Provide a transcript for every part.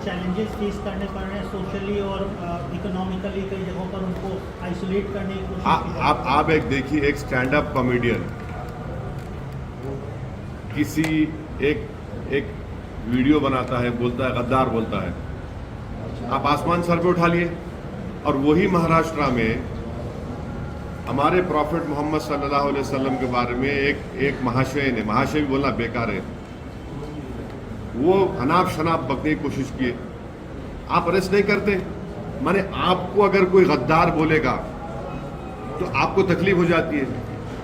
Challenges face करने पड़ रहे हैं सोशली और इकोनॉमिकली, कई जगहों पर उनको आइसोलेट करने की कोशिश। आप एक देखिए, एक स्टैंड अप कॉमेडियन किसी एक वीडियो बनाता है, बोलता है गद्दार बोलता है, आप आसमान सर पे उठा लिए। और वही महाराष्ट्र में हमारे प्रॉफिट मोहम्मद सल्लल्लाहु अलैहि वसल्लम के बारे में एक महाशय ने, महाशय भी बोलना बेकार है, वो अनाप शनाप बकने की कोशिश किए, आप अरेस्ट नहीं करते। माने आपको अगर कोई गद्दार बोलेगा तो आपको तकलीफ हो जाती है।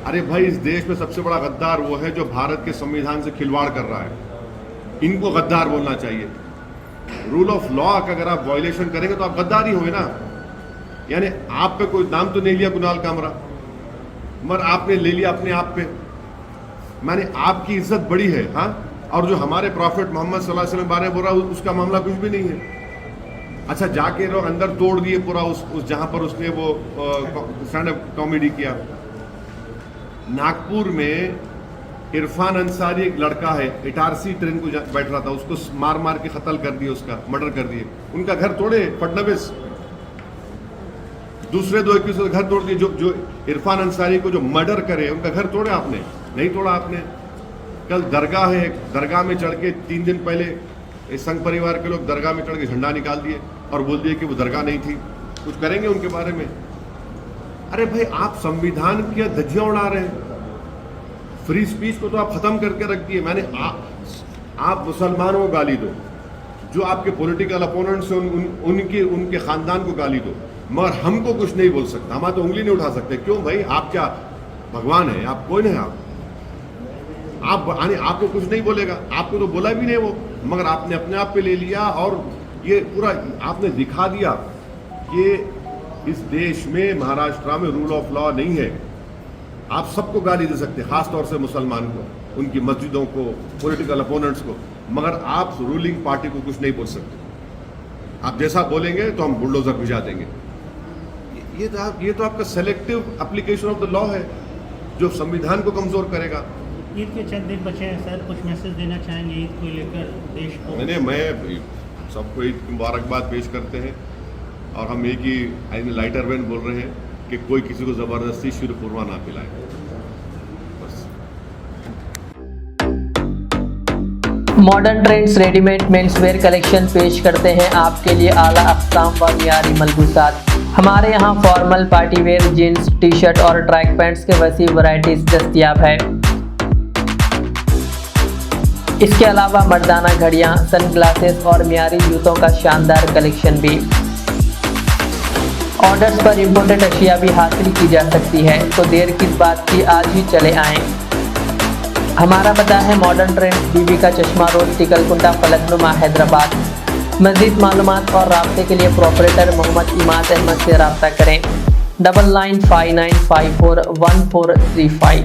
अरे भाई, इस देश में सबसे बड़ा गद्दार वो है जो भारत के संविधान से खिलवाड़ कर रहा है, इनको गद्दार बोलना चाहिए। रूल ऑफ लॉ का अगर आप वायलेशन करेंगे तो आप गद्दार ही होंगे ना। यानी आप पे कोई नाम तो नहीं लिया कुणाल कामरा, मगर आपने ले लिया अपने आप पे, माने आपकी इज्जत बड़ी है। हाँ, और जो हमारे प्रॉफिट मोहम्मद सल्लल्लाहु अलैहि वसल्लम बारे में बोल रहा है उसका मामला कुछ भी नहीं है। अच्छा, जाके लोग अंदर तोड़ दिए पूरा उस जहां पर उसने वो स्टैंड अप कॉमेडी किया। नागपुर में इरफान अंसारी एक लड़का है, इटारसी ट्रेन को बैठ रहा था, उसको मार मार के कत्ल कर दिए, उसका मर्डर कर दिए, उनका घर तोड़े फडनवीस। दूसरे दो एक घर तोड़ दिए। जो इरफान अंसारी को जो मर्डर करे उनका घर तोड़े आपने? नहीं तोड़ा आपने। कल दरगाह है, दरगाह में चढ़ के 3 दिन पहले संघ परिवार के लोग दरगाह में चढ़ के झंडा निकाल दिए और बोल दिए कि वो दरगाह नहीं थी। कुछ करेंगे उनके बारे में? अरे भाई, आप संविधान की धज्जियां उड़ा रहे हैं। फ्री स्पीच को तो आप खत्म करके रख दिए। मैंने आप मुसलमानों को गाली दो, जो आपके पॉलिटिकल अपोनेंट्स हैं उनके खानदान को गाली दो, मगर हमको कुछ नहीं बोल सकता, हम तो उंगली नहीं उठा सकते। क्यों भाई? आप क्या भगवान है? आप कोई नहीं। आपको कुछ नहीं बोलेगा, आपको तो बोला भी नहीं वो, मगर आपने अपने आप पे ले लिया और ये पूरा आपने दिखा दिया कि इस देश में, महाराष्ट्र में रूल ऑफ लॉ नहीं है। आप सबको गाली दे सकते, खास तौर से मुसलमान को, उनकी मस्जिदों को, पॉलिटिकल अपोनेंट्स को, मगर आप रूलिंग पार्टी को कुछ नहीं बोल सकते। आप जैसा बोलेंगे तो हम बुलडोजर भिजा देंगे। ये तो आपका selective application of the law है जो संविधान को कमजोर करेगा। ईद के चंद दिन बचे हैं सर, कुछ मैसेज देना चाहेंगे ईद को लेकर देश को? मैं सबको ईद की मुबारकबाद पेश करते हैं और हम एक ही लाइटर वेन बोल रहे हैं कि कोई किसी को ज़बरदस्ती शीरखुरमा ना पिलाए। बस। Modern trends readymade menswear collection पेश करते हैं आपके लिए आला अक़साम व मियारी मलबूसात। हमारे यहाँ formal, party wear, jeans, T shirt और ट्रैक पैंट्स के वसी वैरायटीज दस्तयाब है। इसके अलावा मर्दाना घड़ियाँ, सनग्लासेस और मियारी जूतों का शानदार कलेक्शन भी। ऑर्डर्स पर इम्पोर्टेड अशिया भी हासिल की जा सकती है, तो देर किस बात की, आज ही चले आएँ। हमारा पता है मॉडर्न ट्रेंड्स, बीबी का चश्मा रोड, टिकलकुंडा, फलकनुमा, हैदराबाद। मज़ीद मालूमात और राब्ते के लिए प्रोपरेटर मोहम्मद इमाद अहमद से रब्ता करें। 9959541435।